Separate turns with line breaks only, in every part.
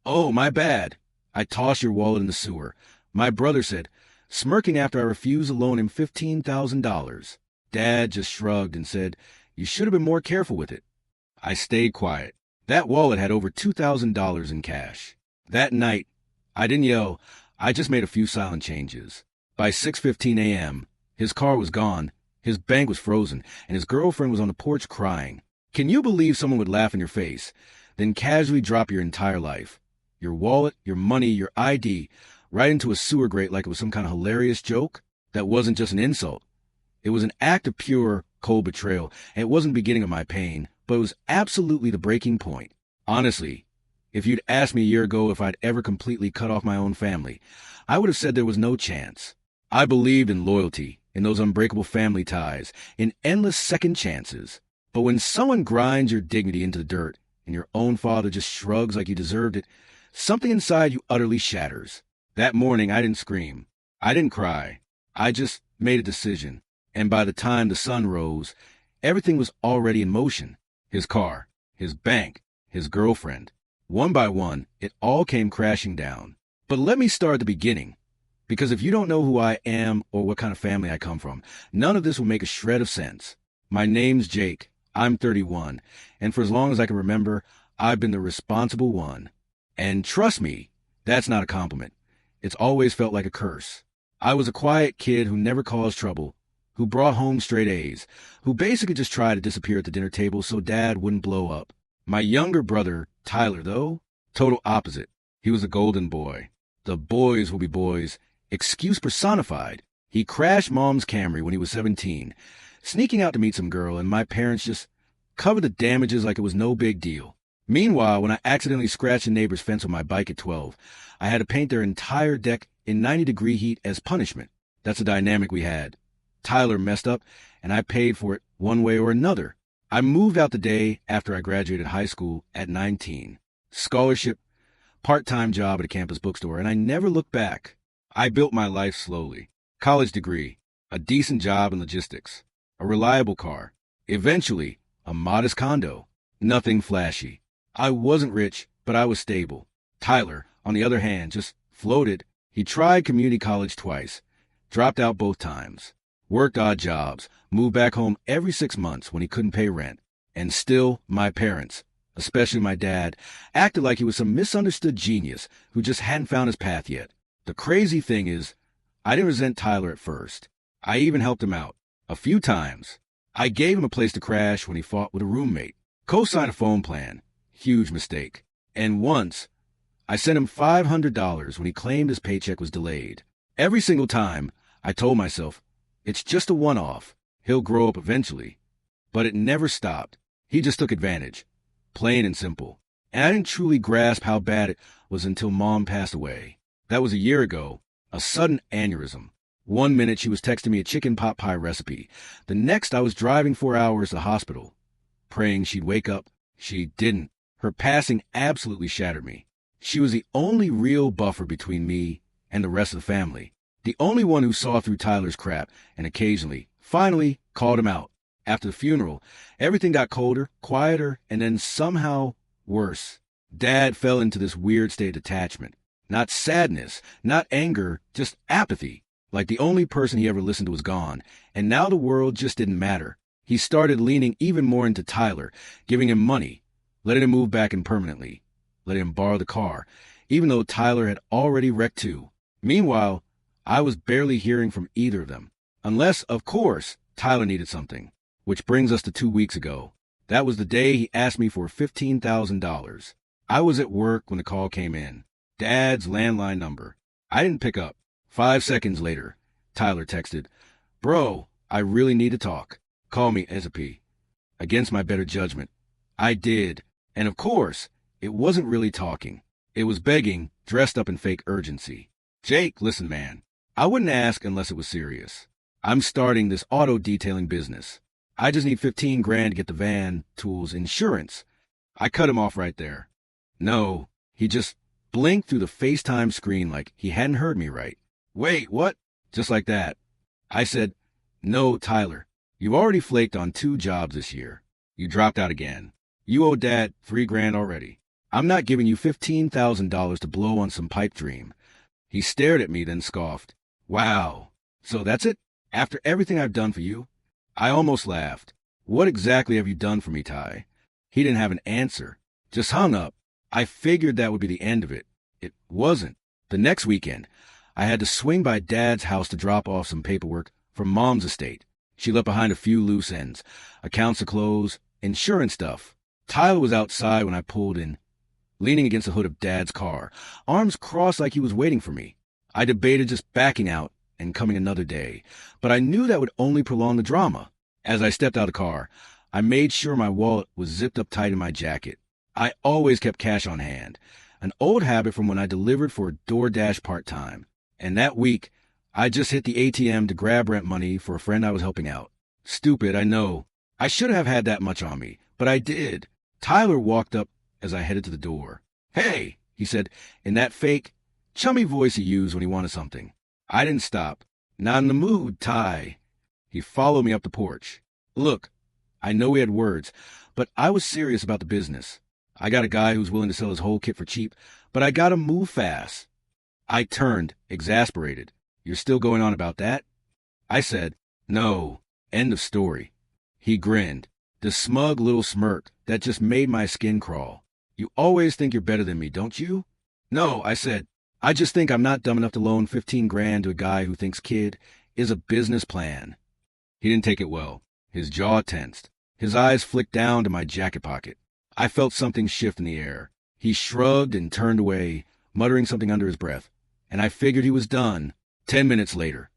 Oh, my bad. I tossed your wallet in the sewer. My brother said, smirking after I refused to loan him $15,000. Dad just shrugged and said, you should have been more careful with it. I stayed quiet. That wallet had over $2,000 in cash. That night, I didn't yell. I just made a few silent changes. By 6:15 a.m., his car was gone, his bank was frozen, and his girlfriend was on the porch crying. Can you believe someone would laugh in your face, then casually drop your entire life? Your wallet, your money, your ID, right into a sewer grate like it was some kind of hilarious joke? That wasn't just an insult. It was an act of pure, cold betrayal, and it wasn't the beginning of my pain, but it was absolutely the breaking point. Honestly, if you'd asked me a year ago if I'd ever completely cut off my own family, I would have said there was no chance. I believed in loyalty, in those unbreakable family ties, in endless second chances. But when someone grinds your dignity into the dirt, and your own father just shrugs like you deserved it, something inside you utterly shatters. That morning, I didn't scream. I didn't cry. I just made a decision. And by the time the sun rose, everything was already in motion. His car, his bank, his girlfriend. One by one, it all came crashing down. But let me start at the beginning. Because if you don't know who I am or what kind of family I come from, none of this will make a shred of sense. My name's Jake. I'm 31. And for as long as I can remember, I've been the responsible one. And trust me, that's not a compliment. It's always felt like a curse. I was a quiet kid who never caused trouble, who brought home straight A's, who basically just tried to disappear at the dinner table so Dad wouldn't blow up. My younger brother, Tyler, though, total opposite. He was a golden boy. The boys will be boys. Excuse personified. He crashed Mom's Camry when he was 17, sneaking out to meet some girl, and my parents just covered the damages like it was no big deal. Meanwhile, when I accidentally scratched a neighbor's fence with my bike at 12, I had to paint their entire deck in 90-degree heat as punishment. That's the dynamic we had. Tyler messed up, and I paid for it one way or another. I moved out the day after I graduated high school at 19. Scholarship, part-time job at a campus bookstore, and I never looked back. I built my life slowly. College degree, a decent job in logistics, a reliable car, eventually a modest condo. Nothing flashy. I wasn't rich, but I was stable. Tyler, on the other hand, just floated. He tried community college twice, dropped out both times, worked odd jobs, moved back home every 6 months when he couldn't pay rent. And still, my parents, especially my dad, acted like he was some misunderstood genius who just hadn't found his path yet. The crazy thing is, I didn't resent Tyler at first. I even helped him out. A few times. I gave him a place to crash when he fought with a roommate. Co-signed a phone plan. Huge mistake. And once, I sent him $500 when he claimed his paycheck was delayed. Every single time, I told myself, it's just a one-off. He'll grow up eventually. But it never stopped. He just took advantage. Plain and simple. And I didn't truly grasp how bad it was until Mom passed away. That was a year ago. A sudden aneurysm. 1 minute she was texting me a chicken pot pie recipe. The next I was driving 4 hours to the hospital, praying she'd wake up. She didn't. Her passing absolutely shattered me. She was the only real buffer between me and the rest of the family. The only one who saw through Tyler's crap and occasionally, finally, called him out. After the funeral, everything got colder, quieter, and then somehow worse. Dad fell into this weird state of detachment. Not sadness, not anger, just apathy. Like the only person he ever listened to was gone, and now the world just didn't matter. He started leaning even more into Tyler, giving him money, letting him move back in permanently, letting him borrow the car, even though Tyler had already wrecked too. Meanwhile, I was barely hearing from either of them. Unless, of course, Tyler needed something. Which brings us to 2 weeks ago. That was the day he asked me for $15,000. I was at work when the call came in. Dad's landline number. I didn't pick up. 5 seconds later, Tyler texted, "Bro, I really need to talk. Call me SAP." Against my better judgment, I did. And of course, it wasn't really talking. It was begging, dressed up in fake urgency. "Jake, listen, man. I wouldn't ask unless it was serious. I'm starting this auto detailing business. I just need 15 grand to get the van, tools, insurance." I cut him off right there. No, he just blinked through the FaceTime screen like he hadn't heard me right. "Wait, what?" Just like that. I said, "No, Tyler, you've already flaked on 2 jobs this year. You dropped out again. You owe Dad 3 grand already." I'm not giving you $15,000 to blow on some pipe dream. He stared at me, then scoffed. Wow. So that's it? After everything I've done for you? I almost laughed. What exactly have you done for me, Ty? He didn't have an answer. Just hung up. I figured that would be the end of it. It wasn't. The next weekend, I had to swing by Dad's house to drop off some paperwork from Mom's estate. She left behind a few loose ends, accounts to close, insurance stuff. Tyler was outside when I pulled in, leaning against the hood of Dad's car, arms crossed like he was waiting for me. I debated just backing out and coming another day, but I knew that would only prolong the drama. As I stepped out of the car, I made sure my wallet was zipped up tight in my jacket. I always kept cash on hand, an old habit from when I delivered for a DoorDash part-time. And that week, I just hit the ATM to grab rent money for a friend I was helping out. Stupid, I know. I should have had that much on me, but I did. Tyler walked up as I headed to the door. Hey, he said, in that fake, chummy voice he used when he wanted something. I didn't stop. Not in the mood, Ty. He followed me up the porch. Look, I know we had words, but I was serious about the business. I got a guy who's willing to sell his whole kit for cheap, but I gotta move fast. I turned, exasperated. You're still going on about that? I said, no. End of story. He grinned, the smug little smirk that just made my skin crawl. You always think you're better than me, don't you? No, I said. I just think I'm not dumb enough to loan $15,000 to a guy who thinks kid is a business plan. He didn't take it well. His jaw tensed. His eyes flicked down to my jacket pocket. I felt something shift in the air. He shrugged and turned away, muttering something under his breath, and I figured he was done. 10 minutes later,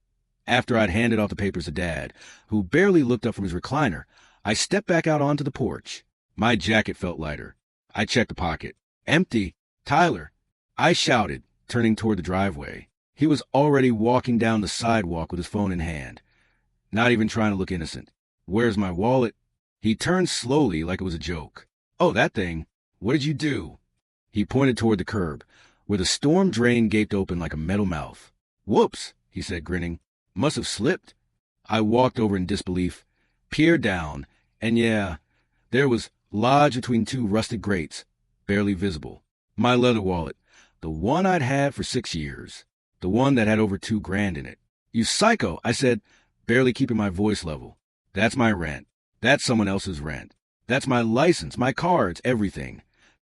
after I'd handed off the papers to Dad, who barely looked up from his recliner, I stepped back out onto the porch. My jacket felt lighter. I checked the pocket. Empty. Tyler. I shouted, turning toward the driveway. He was already walking down the sidewalk with his phone in hand, not even trying to look innocent. Where's my wallet? He turned slowly like it was a joke. Oh, that thing. What did you do? He pointed toward the curb, where the storm drain gaped open like a metal mouth. Whoops, he said, grinning. Must have slipped. I walked over in disbelief, peered down, and yeah, there was, lodged between two rusted grates, barely visible, my leather wallet, the one I'd had for 6 years, the one that had over $2,000 in it. You psycho, I said, barely keeping my voice level. That's my rent. That's someone else's rent. That's my license, my cards, everything.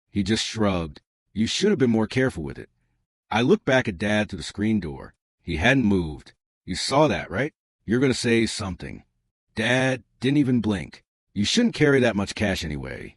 He just shrugged. You should have been more careful with it. I looked back at Dad through the screen door. He hadn't moved. You saw that, right? You're going to say something. Dad didn't even blink. You shouldn't carry that much cash anyway.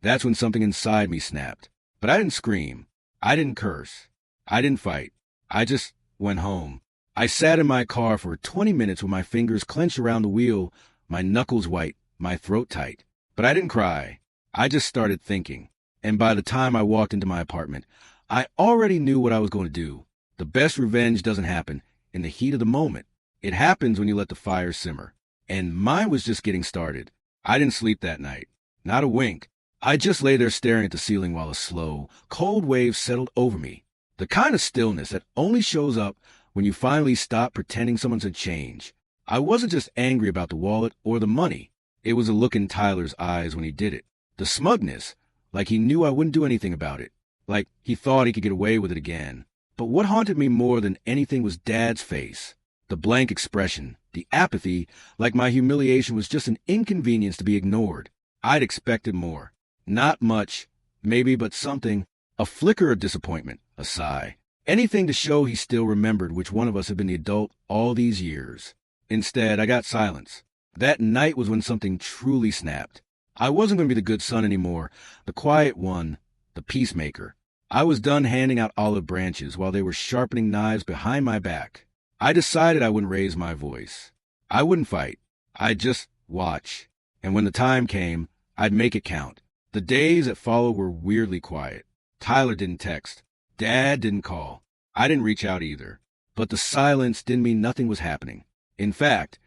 That's when something inside me snapped. But I didn't scream. I didn't curse. I didn't fight. I just went home. I sat in my car for 20 minutes with my fingers clenched around the wheel, my knuckles white, my throat tight. But I didn't cry. I just started thinking. And by the time I walked into my apartment, I already knew what I was going to do. The best revenge doesn't happen in the heat of the moment. It happens when you let the fire simmer. And mine was just getting started. I didn't sleep that night. Not a wink. I just lay there staring at the ceiling while a slow, cold wave settled over me. The kind of stillness that only shows up when you finally stop pretending someone's a change. I wasn't just angry about the wallet or the money. It was a look in Tyler's eyes when he did it. The smugness, like he knew I wouldn't do anything about it. Like he thought he could get away with it again. But what haunted me more than anything was Dad's face. The blank expression, the apathy, like my humiliation was just an inconvenience to be ignored. I'd expected more. Not much, maybe, but something. A flicker of disappointment, a sigh. Anything to show he still remembered which one of us had been the adult all these years. Instead, I got silence. That night was when something truly snapped. I wasn't going to be the good son anymore, the quiet one, the peacemaker. I was done handing out olive branches while they were sharpening knives behind my back. I decided I wouldn't raise my voice. I wouldn't fight. I'd just watch. And when the time came, I'd make it count. The days that followed were weirdly quiet. Tyler didn't text. Dad didn't call. I didn't reach out either. But the silence didn't mean nothing was happening. In fact,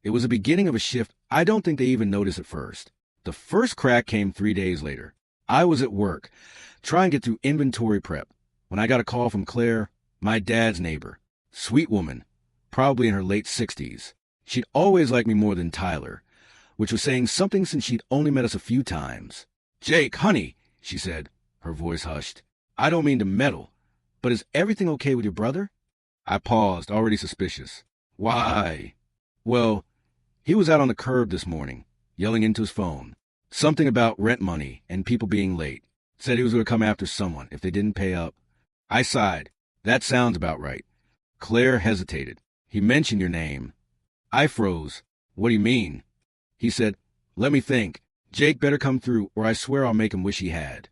it was the beginning of a shift I don't think they even noticed at first. The first crack came 3 days later. I was at work, trying to get through inventory prep, when I got a call from Claire, my dad's neighbor. Sweet woman, probably in her late 60s. She'd always liked me more than Tyler, which was saying something since she'd only met us a few times. Jake, honey, she said, Her voice hushed. I don't mean to meddle, but is everything okay with your brother? I paused, already suspicious. Why? Well, he was out on the curb this morning, yelling into his phone. Something about rent money and people being late. Said he was going to come after someone if they didn't pay up. I sighed. That sounds about right. Claire hesitated. He mentioned your name. I froze. What do you mean? He said, let me think. Jake better come through or I swear I'll make him wish he had.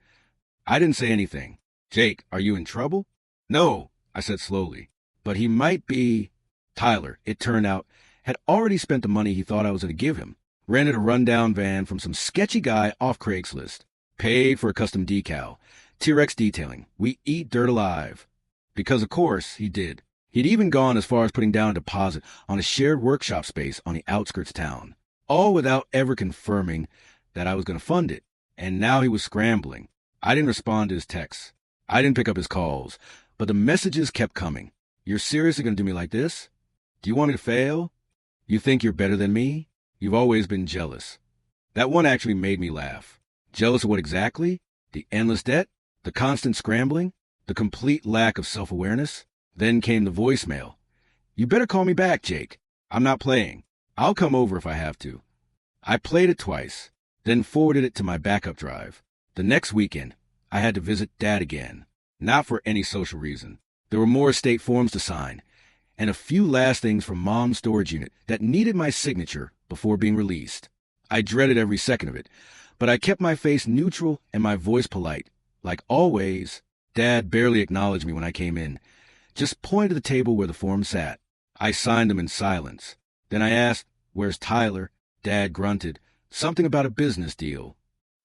I didn't say anything. Jake, are you in trouble? No, I said slowly. But he might be. Tyler, it turned out, had already spent the money he thought I was going to give him. Rented a rundown van from some sketchy guy off Craigslist. Paid for a custom decal. T-Rex detailing. We eat dirt alive. Because, of course, he did. He'd even gone as far as putting down a deposit on a shared workshop space on the outskirts of town. All without ever confirming that I was going to fund it. And now he was scrambling. I didn't respond to his texts. I didn't pick up his calls. But the messages kept coming. You're seriously going to do me like this? Do you want me to fail? You think you're better than me? You've always been jealous. That one actually made me laugh. Jealous of what exactly? The endless debt? The constant scrambling? The complete lack of self-awareness? Then came the voicemail. You better call me back, Jake. I'm not playing. I'll come over if I have to. I played it twice, then forwarded it to my backup drive. The next weekend, I had to visit Dad again. Not for any social reason. There were more estate forms to sign, and a few last things from Mom's storage unit that needed my signature before being released. I dreaded every second of it, but I kept my face neutral and my voice polite. Like always, Dad barely acknowledged me when I came in, just pointed to the table where the forms sat. I signed them in silence. Then I asked, where's Tyler? Dad grunted, something about a business deal.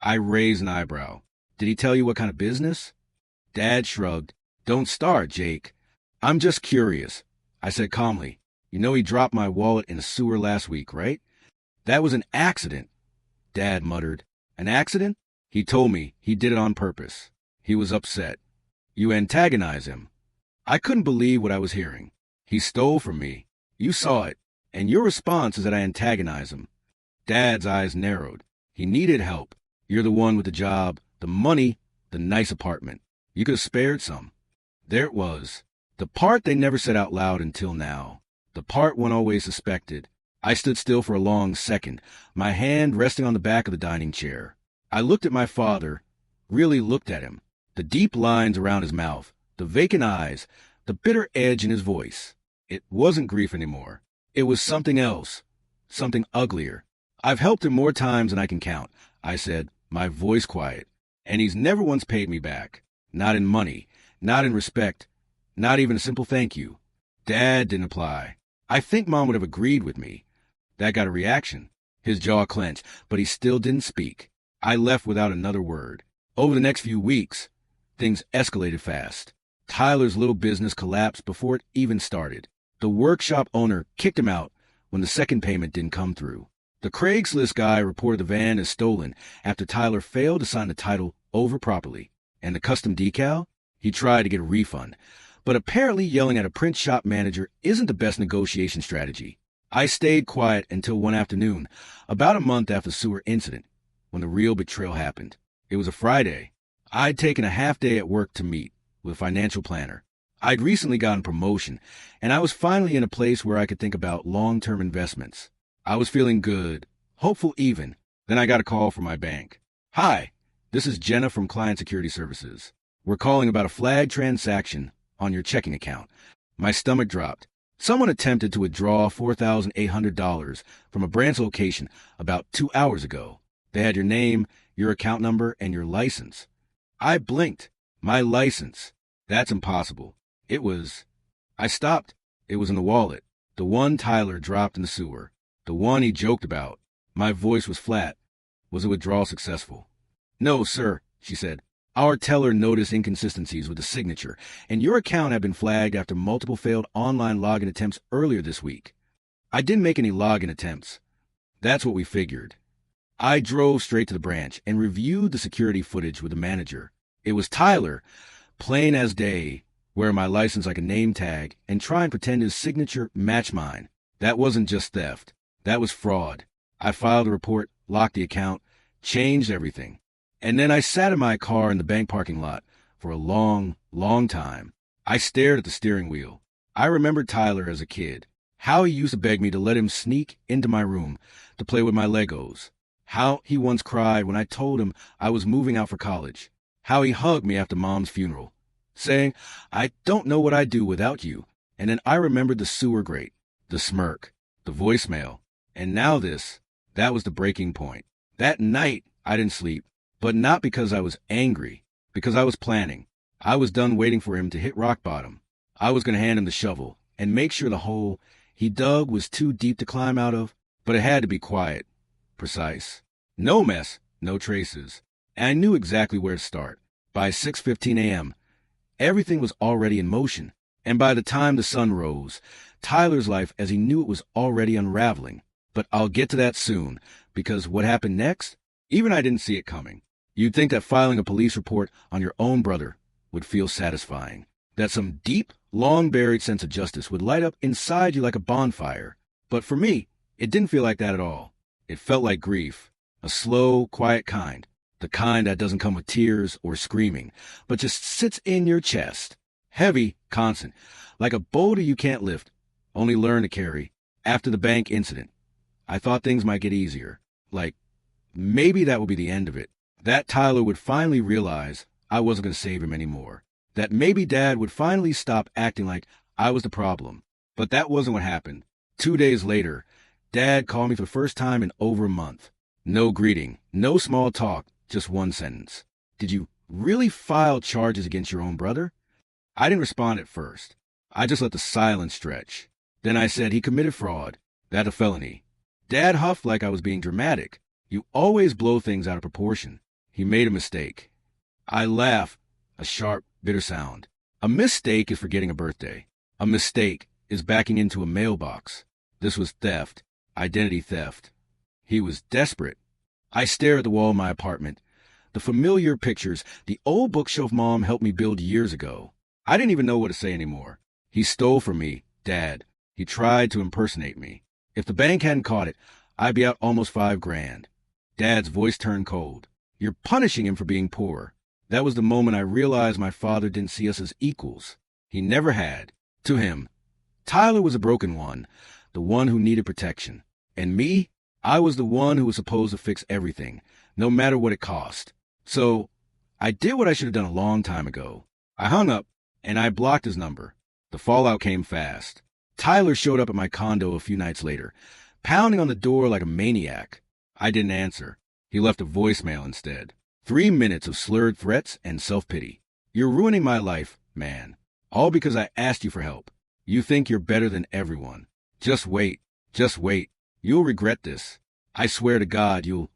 I raised an eyebrow. Did he tell you what kind of business? Dad shrugged. Don't start, Jake. I'm just curious. I said calmly, you know he dropped my wallet in a sewer last week, right? That was an accident. Dad muttered. An accident? He told me he did it on purpose. He was upset. You antagonize him. I couldn't believe what I was hearing. He stole from me. You saw it. And your response is that I antagonize him. Dad's eyes narrowed. He needed help. You're the one with the job, the money, the nice apartment. You could have spared some. There it was. The part they never said out loud until now. The part one always suspected. I stood still for a long second, my hand resting on the back of the dining chair. I looked at my father, really looked at him. The deep lines around his mouth, the vacant eyes, the bitter edge in his voice. It wasn't grief anymore. It was something else, something uglier. I've helped him more times than I can count, I said, my voice quiet. And he's never once paid me back. Not in money, not in respect, not even a simple thank you. Dad didn't apply. I think Mom would have agreed with me. That got a reaction. His jaw clenched, but he still didn't speak. I left without another word. Over the next few weeks, things escalated fast. Tyler's little business collapsed before it even started. The workshop owner kicked him out when the second payment didn't come through. The Craigslist guy reported the van as stolen after Tyler failed to sign the title over properly. And the custom decal? He tried to get a refund. But apparently yelling at a print shop manager isn't the best negotiation strategy. I stayed quiet until one afternoon, about a month after the sewer incident, when the real betrayal happened. It was a Friday. I'd taken a half day at work to meet with a financial planner. I'd recently gotten promotion, and I was finally in a place where I could think about long-term investments. I was feeling good, hopeful even. Then I got a call from my bank. Hi, this is Jenna from Client Security Services. We're calling about a flagged transaction on your checking account. My stomach dropped. Someone attempted to withdraw $4,800 from a branch location about 2 hours ago. They had your name, your account number, and your license. I blinked. My license. That's impossible. It was. I stopped. It was in the wallet. The one Tyler dropped in the sewer. The one he joked about. My voice was flat. Was the withdrawal successful? No, sir, she said. Our teller noticed inconsistencies with the signature, and your account had been flagged after multiple failed online login attempts earlier this week. I didn't make any login attempts. That's what we figured. I drove straight to the branch and reviewed the security footage with the manager. It was Tyler, plain as day, wearing my license like a name tag and try and pretend his signature matched mine. That wasn't just theft. That was fraud. I filed a report, locked the account, changed everything. And then I sat in my car in the bank parking lot for a long, long time. I stared at the steering wheel. I remembered Tyler as a kid, how he used to beg me to let him sneak into my room to play with my Legos, how he once cried when I told him I was moving out for college, how he hugged me after Mom's funeral, saying, "I don't know what I'd do without you." And then I remembered the sewer grate, the smirk, the voicemail, and now this. That was the breaking point. That night, I didn't sleep, but not because I was angry, because I was planning. I was done waiting for him to hit rock bottom. I was going to hand him the shovel and make sure the hole he dug was too deep to climb out of, but it had to be quiet, precise. No mess, no traces. And I knew exactly where to start. By 6:15 a.m., everything was already in motion. And by the time the sun rose, Tyler's life as he knew it was already unraveling. But I'll get to that soon, because what happened next? Even I didn't see it coming. You'd think that filing a police report on your own brother would feel satisfying, that some deep, long-buried sense of justice would light up inside you like a bonfire. But for me, it didn't feel like that at all. It felt like grief, a slow, quiet kind, the kind that doesn't come with tears or screaming, but just sits in your chest, heavy, constant, like a boulder you can't lift, only learn to carry. After the bank incident, I thought things might get easier, like maybe that would be the end of it, that Tyler would finally realize I wasn't going to save him anymore, that maybe Dad would finally stop acting like I was the problem. But that wasn't what happened. 2 days later, Dad called me for the first time in over a month. No greeting, no small talk, just one sentence. "Did you really file charges against your own brother?" I didn't respond at first. I just let the silence stretch. Then I said he committed fraud, that a felony. Dad huffed like I was being dramatic. "You always blow things out of proportion." He made a mistake. I laughed, a sharp, bitter sound. A mistake is forgetting a birthday. A mistake is backing into a mailbox. This was theft, identity theft. He was desperate. I stared at the wall of my apartment, the familiar pictures, the old bookshelf Mom helped me build years ago. I didn't even know what to say anymore. He stole from me, Dad. He tried to impersonate me. If the bank hadn't caught it, I'd be out almost $5,000. Dad's voice turned cold. "You're punishing him for being poor." That was the moment I realized my father didn't see us as equals. He never had. To him, Tyler was a broken one, the one who needed protection. And me, I was the one who was supposed to fix everything, no matter what it cost. So I did what I should have done a long time ago. I hung up, and I blocked his number. The fallout came fast. Tyler showed up at my condo a few nights later, pounding on the door like a maniac. I didn't answer. He left a voicemail instead. 3 minutes of slurred threats and self-pity. "You're ruining my life, man. All because I asked you for help. You think you're better than everyone. Just wait. Just wait. You'll regret this. I swear to God, you'll..."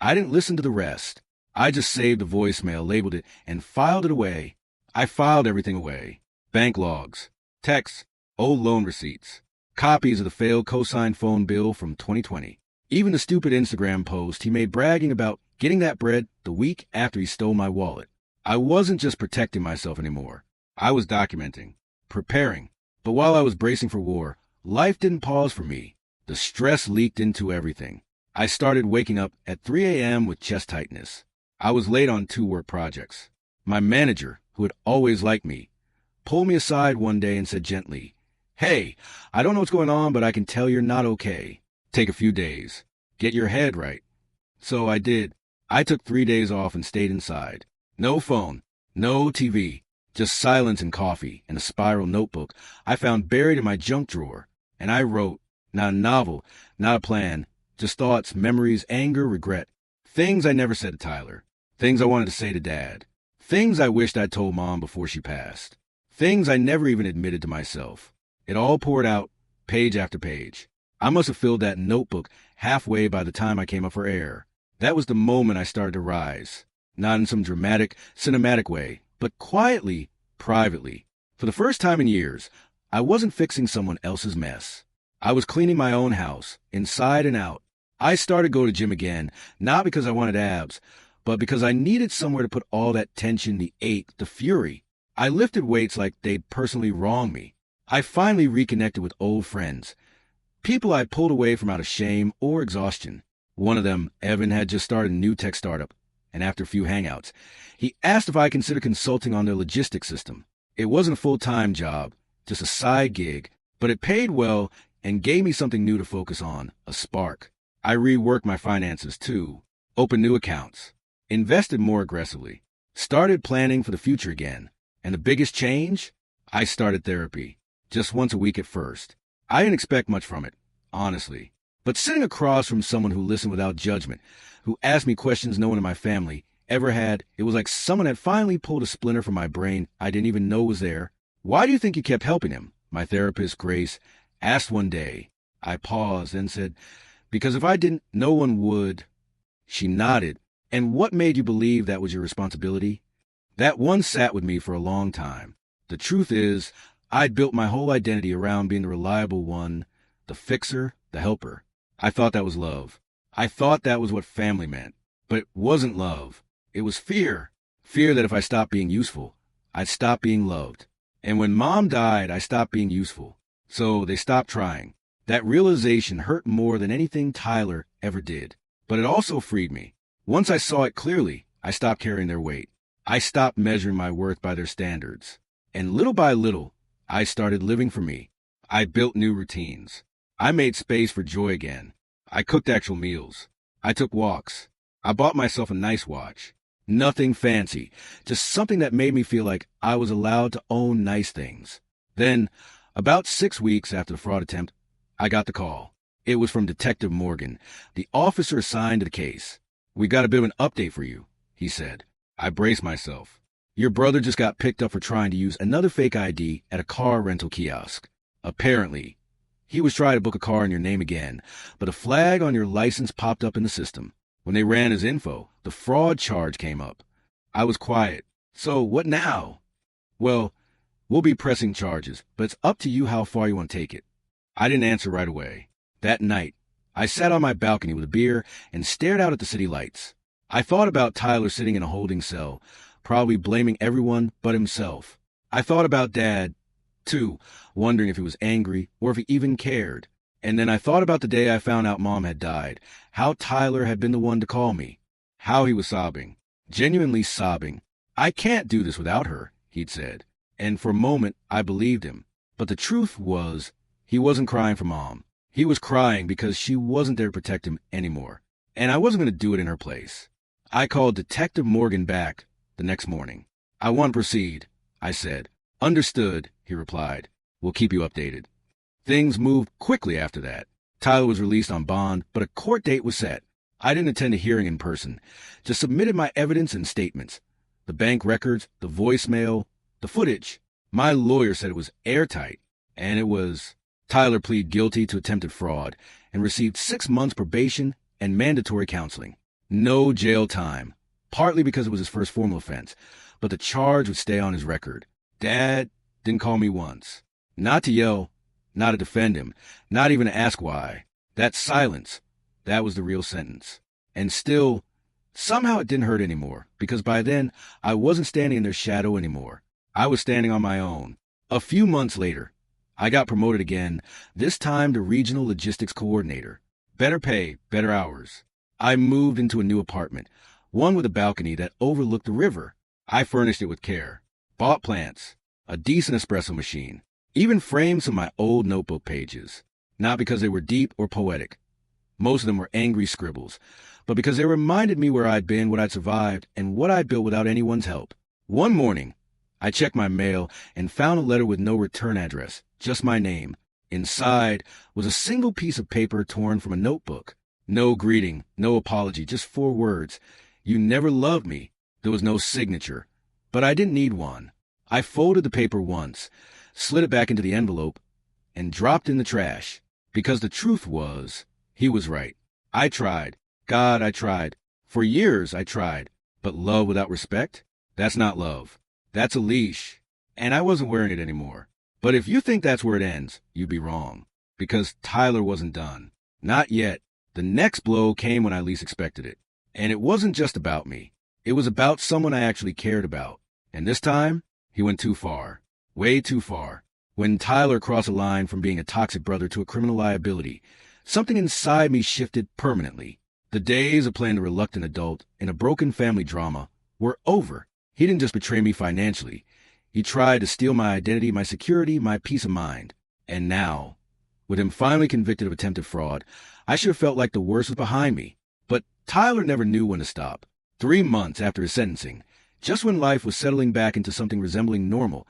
I didn't listen to the rest. I just saved the voicemail, labeled it, and filed it away. I filed everything away. Bank logs, texts, old loan receipts, copies of the failed co-signed phone bill from 2020. Even the stupid Instagram post he made bragging about getting that bread the week after he stole my wallet. I wasn't just protecting myself anymore. I was documenting, preparing. But while I was bracing for war, life didn't pause for me. The stress leaked into everything. I started waking up at 3 a.m. with chest tightness. I was late on 2 work projects. My manager, who had always liked me, pulled me aside one day and said gently, "Hey, I don't know what's going on, but I can tell you're not okay. Take a few days. Get your head right." So I did. I took 3 days off and stayed inside. No phone, no TV, just silence and coffee and a spiral notebook I found buried in my junk drawer. And I wrote, not a novel, not a plan, just thoughts, memories, anger, regret. Things I never said to Tyler. Things I wanted to say to Dad. Things I wished I'd told Mom before she passed. Things I never even admitted to myself. It all poured out, page after page. I must have filled that notebook halfway by the time I came up for air. That was the moment I started to rise. Not in some dramatic, cinematic way, but quietly, privately. For the first time in years, I wasn't fixing someone else's mess. I was cleaning my own house, inside and out. I started going to gym again, not because I wanted abs, but because I needed somewhere to put all that tension, the ache, the fury. I lifted weights like they'd personally wronged me. I finally reconnected with old friends, people I pulled away from out of shame or exhaustion. One of them, Evan, had just started a new tech startup, and after a few hangouts, he asked if I considered consulting on their logistics system. It wasn't a full-time job, just a side gig, but it paid well and gave me something new to focus on, a spark. I reworked my finances too, opened new accounts, invested more aggressively, started planning for the future again. And the biggest change? I started therapy, just once a week at first. I didn't expect much from it, honestly. But sitting across from someone who listened without judgment, who asked me questions no one in my family ever had, it was like someone had finally pulled a splinter from my brain I didn't even know was there. "Why do you think you kept helping him?" my therapist, Grace, asked one day. I paused and said, "Because if I didn't, no one would." She nodded. "And what made you believe that was your responsibility?" That one sat with me for a long time. The truth is, I'd built my whole identity around being the reliable one, the fixer, the helper. I thought that was love. I thought that was what family meant. But it wasn't love. It was fear. Fear that if I stopped being useful, I'd stop being loved. And when Mom died, I stopped being useful. So they stopped trying. That realization hurt more than anything Tyler ever did. But it also freed me. Once I saw it clearly, I stopped carrying their weight. I stopped measuring my worth by their standards. And little by little, I started living for me. I built new routines. I made space for joy again. I cooked actual meals. I took walks. I bought myself a nice watch. Nothing fancy, just something that made me feel like I was allowed to own nice things. Then, about 6 weeks after the fraud attempt, I got the call. It was from Detective Morgan, the officer assigned to the case. "We got a bit of an update for you," he said. I braced myself. "Your brother just got picked up for trying to use another fake ID at a car rental kiosk. Apparently, he was trying to book a car in your name again, but a flag on your license popped up in the system. When they ran his info, the fraud charge came up." I was quiet. "So what now?" "Well, we'll be pressing charges, but it's up to you how far you want to take it." I didn't answer right away. That night, I sat on my balcony with a beer and stared out at the city lights. I thought about Tyler sitting in a holding cell, probably blaming everyone but himself. I thought about Dad, too, wondering if he was angry or if he even cared. And then I thought about the day I found out Mom had died, how Tyler had been the one to call me, how he was sobbing, genuinely sobbing. "I can't do this without her," he'd said. And for a moment, I believed him. But the truth was, he wasn't crying for Mom. He was crying because she wasn't there to protect him anymore. And I wasn't going to do it in her place. I called Detective Morgan back the next morning. "I want to proceed," I said. "Understood," he replied. "We'll keep you updated." Things moved quickly after that. Tyler was released on bond, but a court date was set. I didn't attend a hearing in person, just submitted my evidence and statements. The bank records, the voicemail, the footage. My lawyer said it was airtight, and it was. Tyler pleaded guilty to attempted fraud and received 6 months probation and mandatory counseling. No jail time, partly because it was his first formal offense, but the charge would stay on his record. Dad didn't call me once. Not to yell, not to defend him, not even to ask why. That silence, that was the real sentence. And still, somehow it didn't hurt anymore, because by then, I wasn't standing in their shadow anymore. I was standing on my own. A few months later, I got promoted again, this time to Regional Logistics Coordinator. Better pay, better hours. I moved into a new apartment, one with a balcony that overlooked the river. I furnished it with care, bought plants, a decent espresso machine, even framed some of my old notebook pages. Not because they were deep or poetic. Most of them were angry scribbles, but because they reminded me where I'd been, what I'd survived, and what I'd built without anyone's help. One morning, I checked my mail and found a letter with no return address, just my name. Inside was a single piece of paper torn from a notebook. No greeting, no apology, just 4 words. "You never loved me." There was no signature, but I didn't need one. I folded the paper once, slid it back into the envelope, and dropped in the trash. Because the truth was, he was right. I tried. God, I tried. For years I tried. But love without respect? That's not love. That's a leash. And I wasn't wearing it anymore. But if you think that's where it ends, you'd be wrong. Because Tyler wasn't done. Not yet. The next blow came when I least expected it. And it wasn't just about me. It was about someone I actually cared about. And this time, he went too far. Way too far. When Tyler crossed a line from being a toxic brother to a criminal liability, something inside me shifted permanently. The days of playing the reluctant adult in a broken family drama were over. He didn't just betray me financially. He tried to steal my identity, my security, my peace of mind. And now, with him finally convicted of attempted fraud, I should have felt like the worst was behind me. But Tyler never knew when to stop. 3 months after his sentencing, just when life was settling back into something resembling normal,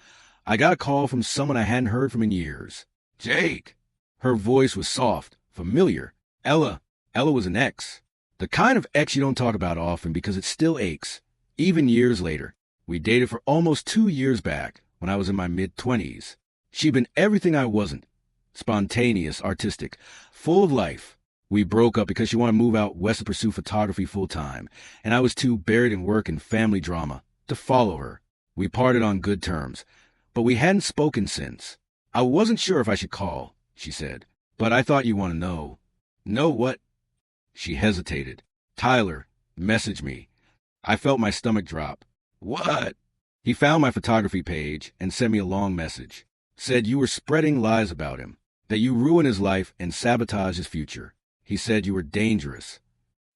I got a call from someone I hadn't heard from in years. Jake! Her voice was soft, familiar. Ella was an ex. The kind of ex you don't talk about often because it still aches. Even years later, we dated for almost 2 years back when I was in my mid-20s. She'd been everything I wasn't. Spontaneous, artistic, full of life. We broke up because she wanted to move out west to pursue photography full-time, and I was too buried in work and family drama to follow her. We parted on good terms, but we hadn't spoken since. I wasn't sure if I should call, she said, but I thought you'd want to know. Know what? She hesitated. Tyler, message me. I felt my stomach drop. What? He found my photography page and sent me a long message. Said you were spreading lies about him, that you ruined his life and sabotaged his future. He said you were dangerous.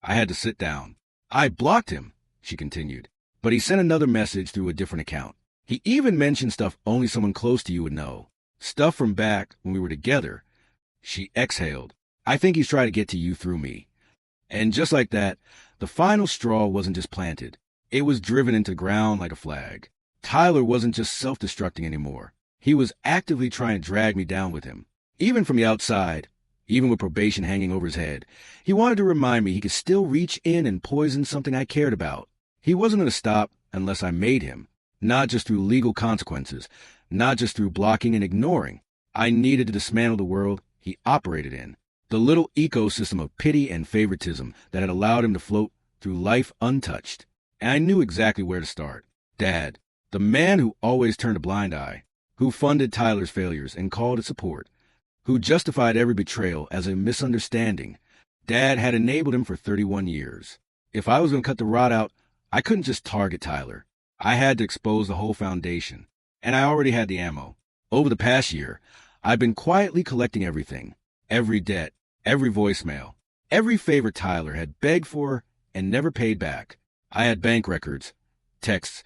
I had to sit down. I blocked him, she continued, but he sent another message through a different account. He even mentioned stuff only someone close to you would know. Stuff from back when we were together. She exhaled. I think he's trying to get to you through me. And just like that, the final straw wasn't just planted. It was driven into the ground like a flag. Tyler wasn't just self-destructing anymore. He was actively trying to drag me down with him. Even from the outside, even with probation hanging over his head, he wanted to remind me he could still reach in and poison something I cared about. He wasn't going to stop unless I made him. Not just through legal consequences, not just through blocking and ignoring. I needed to dismantle the world he operated in. The little ecosystem of pity and favoritism that had allowed him to float through life untouched. And I knew exactly where to start. Dad, the man who always turned a blind eye, who funded Tyler's failures and called it support, who justified every betrayal as a misunderstanding. Dad had enabled him for 31 years. If I was going to cut the rod out, I couldn't just target Tyler. I had to expose the whole foundation. And I already had the ammo. Over the past year, I've been quietly collecting everything. Every debt, every voicemail, every favor Tyler had begged for and never paid back. I had bank records, texts,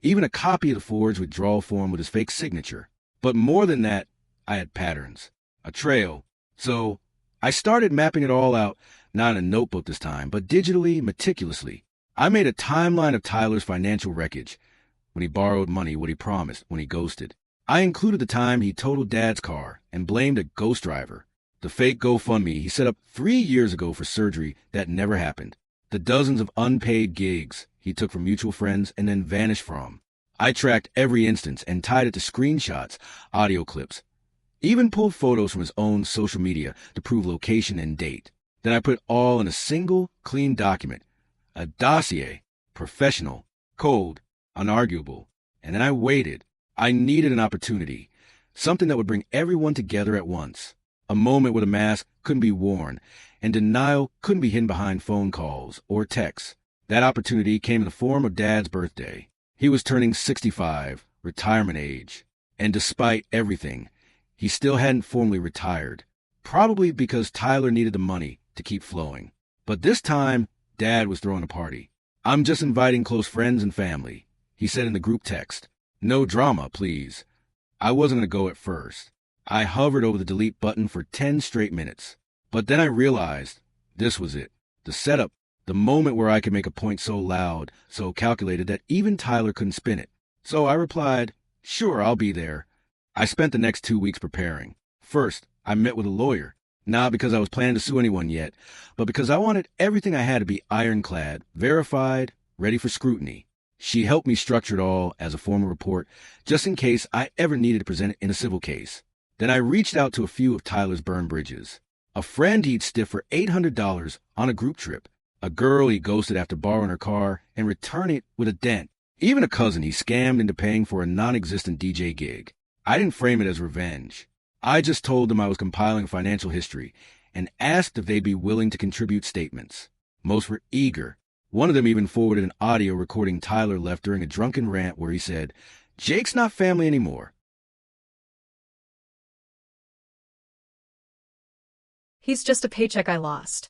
even a copy of the forged withdrawal form with his fake signature. But more than that, I had patterns, a trail. So I started mapping it all out, not in a notebook this time, but digitally, meticulously. I made a timeline of Tyler's financial wreckage. When he borrowed money, what he promised, when he ghosted. I included the time he totaled Dad's car and blamed a ghost driver. The fake GoFundMe he set up 3 years ago for surgery that never happened. The dozens of unpaid gigs he took from mutual friends and then vanished from. I tracked every instance and tied it to screenshots, audio clips, even pulled photos from his own social media to prove location and date. Then I put it all in a single, clean document. A dossier, professional, cold, unarguable. And then I waited. I needed an opportunity, something that would bring everyone together at once. A moment where the mask couldn't be worn, and denial couldn't be hidden behind phone calls or texts. That opportunity came in the form of Dad's birthday. He was turning 65, retirement age. And despite everything, he still hadn't formally retired. Probably because Tyler needed the money to keep flowing. But this time, Dad was throwing a party. I'm just inviting close friends and family, he said in the group text. No drama, please. I wasn't going to go at first. I hovered over the delete button for 10 straight minutes. But then I realized this was it. The setup, the moment where I could make a point so loud, so calculated that even Tyler couldn't spin it. So I replied, sure, I'll be there. I spent the next 2 weeks preparing. First, I met with a lawyer. Not because I was planning to sue anyone yet, but because I wanted everything I had to be ironclad, verified, ready for scrutiny. She helped me structure it all as a formal report, just in case I ever needed to present it in a civil case. Then I reached out to a few of Tyler's burned bridges. A friend he'd stiffed for $800 on a group trip. A girl he ghosted after borrowing her car and returning it with a dent. Even a cousin he scammed into paying for a non-existent DJ gig. I didn't frame it as revenge. I just told them I was compiling financial history and asked if they'd be willing to contribute statements. Most were eager. One of them even forwarded an audio recording Tyler left during a drunken rant where he said, "Jake's not family anymore."
He's just a paycheck I lost.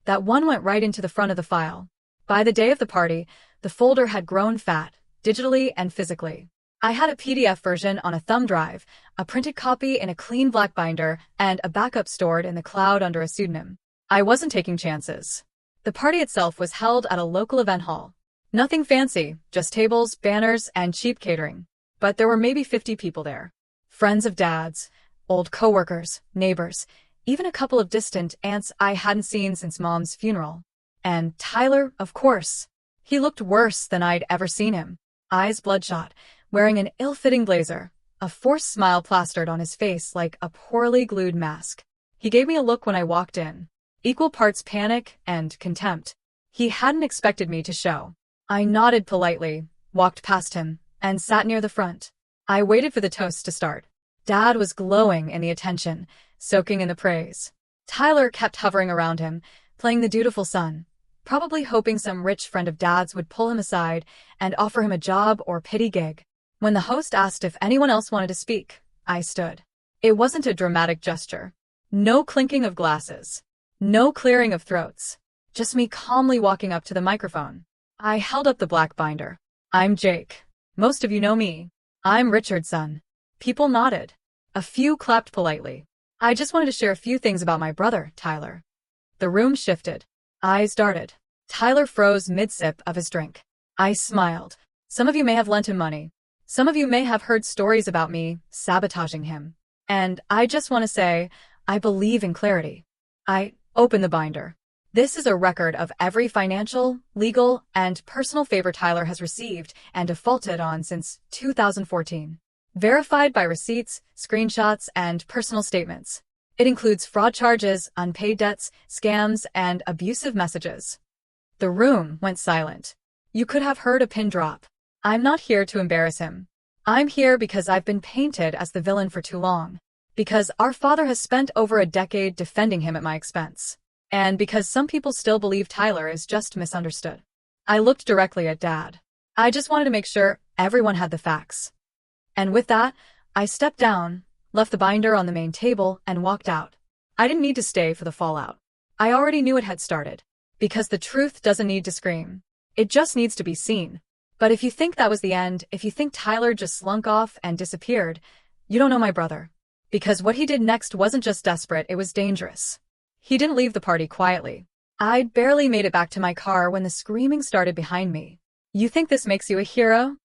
That one went right into the front of the file. By the day of the party, the folder had grown fat, digitally and physically. I had a PDF version on a thumb drive, a printed copy in a clean black binder, and a backup stored in the cloud under a pseudonym. I wasn't taking chances. The party itself was held at a local event hall. Nothing fancy, just tables, banners, and cheap catering. But there were maybe 50 people there. Friends of Dad's, old coworkers, neighbors, even a couple of distant aunts I hadn't seen since Mom's funeral. And Tyler, of course. He looked worse than I'd ever seen him. Eyes bloodshot, wearing an ill-fitting blazer, a forced smile plastered on his face like a poorly glued mask. He gave me a look when I walked in. Equal parts panic and contempt. He hadn't expected me to show. I nodded politely, walked past him, and sat near the front. I waited for the toast to start. Dad was glowing in the attention, soaking in the praise. Tyler kept hovering around him, playing the dutiful son, probably hoping some rich friend of Dad's would pull him aside and offer him a job or pity gig. When the host asked if anyone else wanted to speak, I stood. It wasn't a dramatic gesture. No clinking of glasses. No clearing of throats. Just me calmly walking up to the microphone. I held up the black binder. I'm Jake. Most of you know me. I'm Richard's son. People nodded. A few clapped politely. I just wanted to share a few things about my brother, Tyler. The room shifted. Eyes darted. Tyler froze mid-sip of his drink. I smiled. Some of you may have lent him money. Some of you may have heard stories about me sabotaging him. And I just want to say, I believe in clarity. I opened the binder. This is a record of every financial, legal, and personal favor Tyler has received and defaulted on since 2014. Verified by receipts, screenshots, and personal statements. It includes fraud charges, unpaid debts, scams, and abusive messages. The room went silent. You could have heard a pin drop. I'm not here to embarrass him. I'm here because I've been painted as the villain for too long. Because our father has spent over a decade defending him at my expense. And because some people still believe Tyler is just misunderstood. I looked directly at Dad. I just wanted to make sure everyone had the facts. And with that, I stepped down, left the binder on the main table, and walked out. I didn't need to stay for the fallout. I already knew it had started. Because the truth doesn't need to scream. It just needs to be seen. But if you think that was the end, if you think Tyler just slunk off and disappeared, you don't know my brother. Because what he did next wasn't just desperate, it was dangerous. He didn't leave the party quietly. I'd barely made it back to my car when the screaming started behind me. You think this makes you a hero?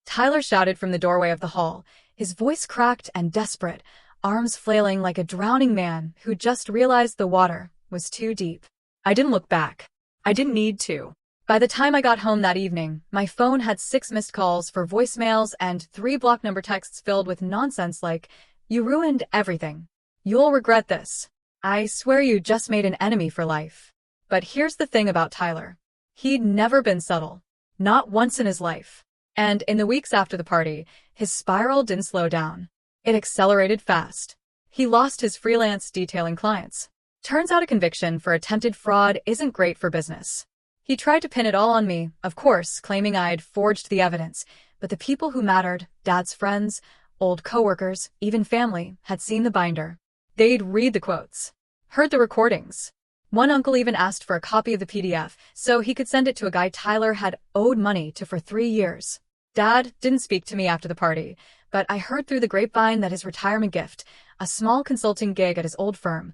Tyler shouted from the doorway of the hall, his voice cracked and desperate, arms flailing like a drowning man who just realized the water was too deep. I didn't look back. I didn't need to. By the time I got home that evening, my phone had 6 missed calls for voicemails and 3 block number texts filled with nonsense like, "You ruined everything. You'll regret this. I swear you just made an enemy for life." But here's the thing about Tyler. He'd never been subtle. Not once in his life. And in the weeks after the party, his spiral didn't slow down. It accelerated fast. He lost his freelance detailing clients. Turns out a conviction for attempted fraud isn't great for business. He tried to pin it all on me, of course, claiming I'd forged the evidence, but the people who mattered, Dad's friends, old coworkers, even family, had seen the binder. They'd read the quotes, heard the recordings. One uncle even asked for a copy of the PDF so he could send it to a guy Tyler had owed money to for 3 years. Dad didn't speak to me after the party, but I heard through the grapevine that his retirement gift, a small consulting gig at his old firm,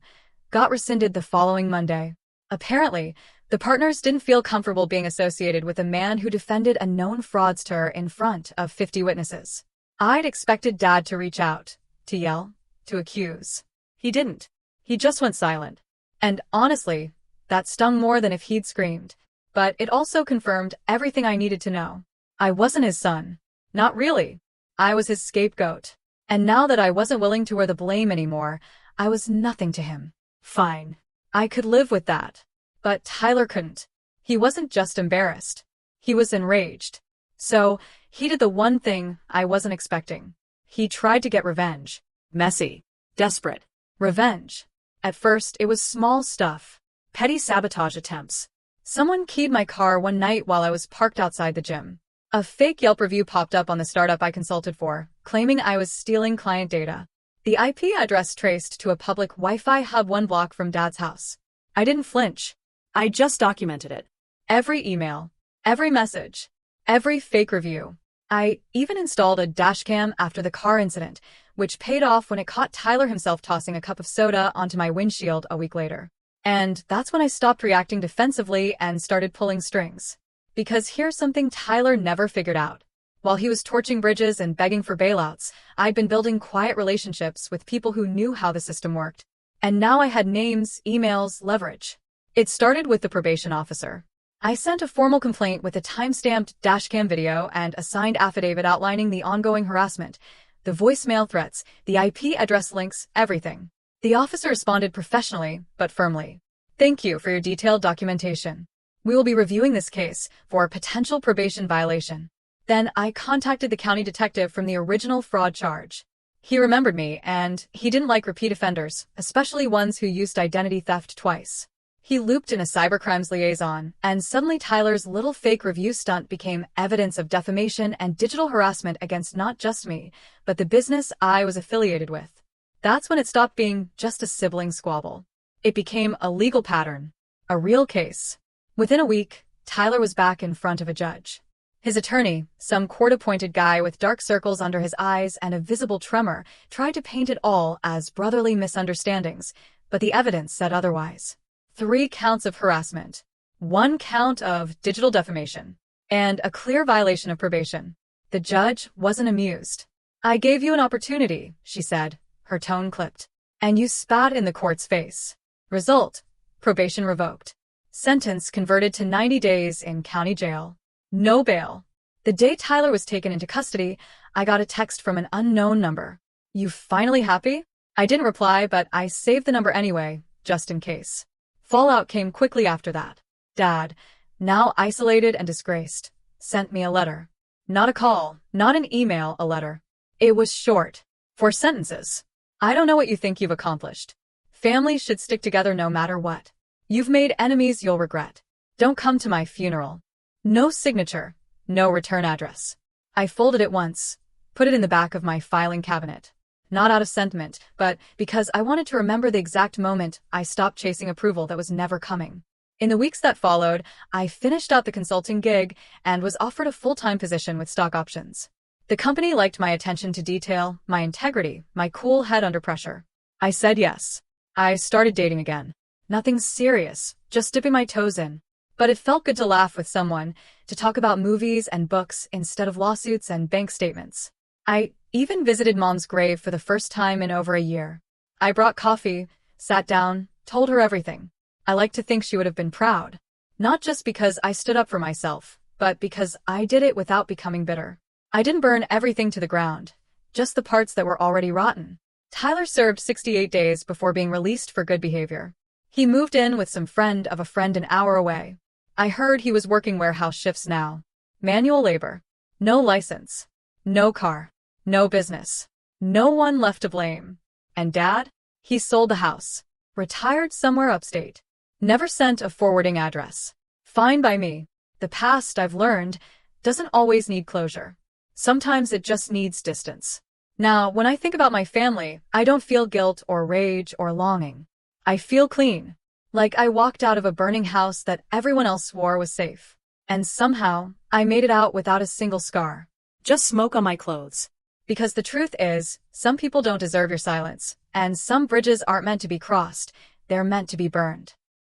got rescinded the following Monday. Apparently, the partners didn't feel comfortable being associated with a man who defended a known fraudster in front of 50 witnesses. I'd expected Dad to reach out, to yell, to accuse. He didn't. He just went silent. And honestly, that stung more than if he'd screamed. But it also confirmed everything I needed to know. I wasn't his son. Not really. I was his scapegoat. And now that I wasn't willing to wear the blame anymore, I was nothing to him. Fine. I could live with that. But Tyler couldn't. He wasn't just embarrassed. He was enraged. So, he did the one thing I wasn't expecting. He tried to get revenge. Messy. Desperate. Revenge. At first, it was small stuff. Petty sabotage attempts. Someone keyed my car one night while I was parked outside the gym. A fake Yelp review popped up on the startup I consulted for, claiming I was stealing client data. The IP address traced to a public Wi-Fi hub 1 block from Dad's house. I didn't flinch.
I just documented it.
Every email, every message, every fake review. I even installed a dashcam after the car incident, which paid off when it caught Tyler himself tossing a cup of soda onto my windshield a week later. And that's when I stopped reacting defensively and started pulling strings. Because here's something Tyler never figured out. While he was torching bridges and begging for bailouts, I'd been building quiet relationships with people who knew how the system worked. And now I had names, emails, leverage. It started with the probation officer. I sent a formal complaint with a time-stamped dashcam video and a signed affidavit outlining the ongoing harassment, the voicemail threats, the IP address links, everything. The officer responded professionally, but firmly. Thank you for your detailed documentation. We will be reviewing this case for a potential probation violation. Then I contacted the county detective from the original fraud charge. He remembered me, and he didn't like repeat offenders, especially ones who used identity theft twice. He looped in a cybercrimes liaison, and suddenly Tyler's little fake review stunt became evidence of defamation and digital harassment against not just me, but the business I was affiliated with. That's when it stopped being just a sibling squabble. It became a legal pattern, a real case. Within a week, Tyler was back in front of a judge. His attorney, some court-appointed guy with dark circles under his eyes and a visible tremor, tried to paint it all as brotherly misunderstandings, but the evidence said otherwise. 3 counts of harassment, 1 count of digital defamation, and a clear violation of probation. The judge wasn't amused. I gave you an opportunity, she said, her tone clipped. And you spat in the court's face. Result: probation revoked. Sentence converted to 90 days in county jail. No bail. The day Tyler was taken into custody, I got a text from an unknown number. You finally happy? I didn't reply, but I saved the number anyway, just in case. Fallout came quickly after that. Dad, now isolated and disgraced, sent me a letter. Not a call, not an email, a letter. It was short. 4 sentences. I don't know what you think you've accomplished. Families should stick together no matter what. You've made enemies you'll regret. Don't come to my funeral. No signature, no return address. I folded it once, put it in the back of my filing cabinet. Not out of sentiment, but because I wanted to remember the exact moment I stopped chasing approval that was never coming. In the weeks that followed, I finished out the consulting gig and was offered a full-time position with stock options. The company liked my attention to detail, my integrity, my cool head under pressure. I said yes. I started dating again. Nothing serious, just dipping my toes in. But it felt good to laugh with someone, to talk about movies and books instead of lawsuits and bank statements. I even visited Mom's grave for the first time in over a year. I brought coffee, sat down, told her everything. I like to think she would have been proud. Not just because I stood up for myself, but because I did it without becoming bitter. I didn't burn everything to the ground, just the parts that were already rotten. Tyler served 68 days before being released for good behavior. He moved in with some friend of a friend an hour away. I heard he was working warehouse shifts now. Manual labor. No license. No car. No business. No one left to blame. And Dad? He sold the house. Retired somewhere upstate. Never sent a forwarding address. Fine by me. The past, I've learned, doesn't always need closure. Sometimes it just needs distance. Now, when I think about my family, I don't feel guilt or rage or longing. I feel clean. Like I walked out of a burning house that everyone else swore was safe. And somehow, I made it out without a single scar.
Just smoke on my clothes.
Because the truth is, some people don't deserve your silence, and some bridges aren't meant to be crossed, they're meant to be burned.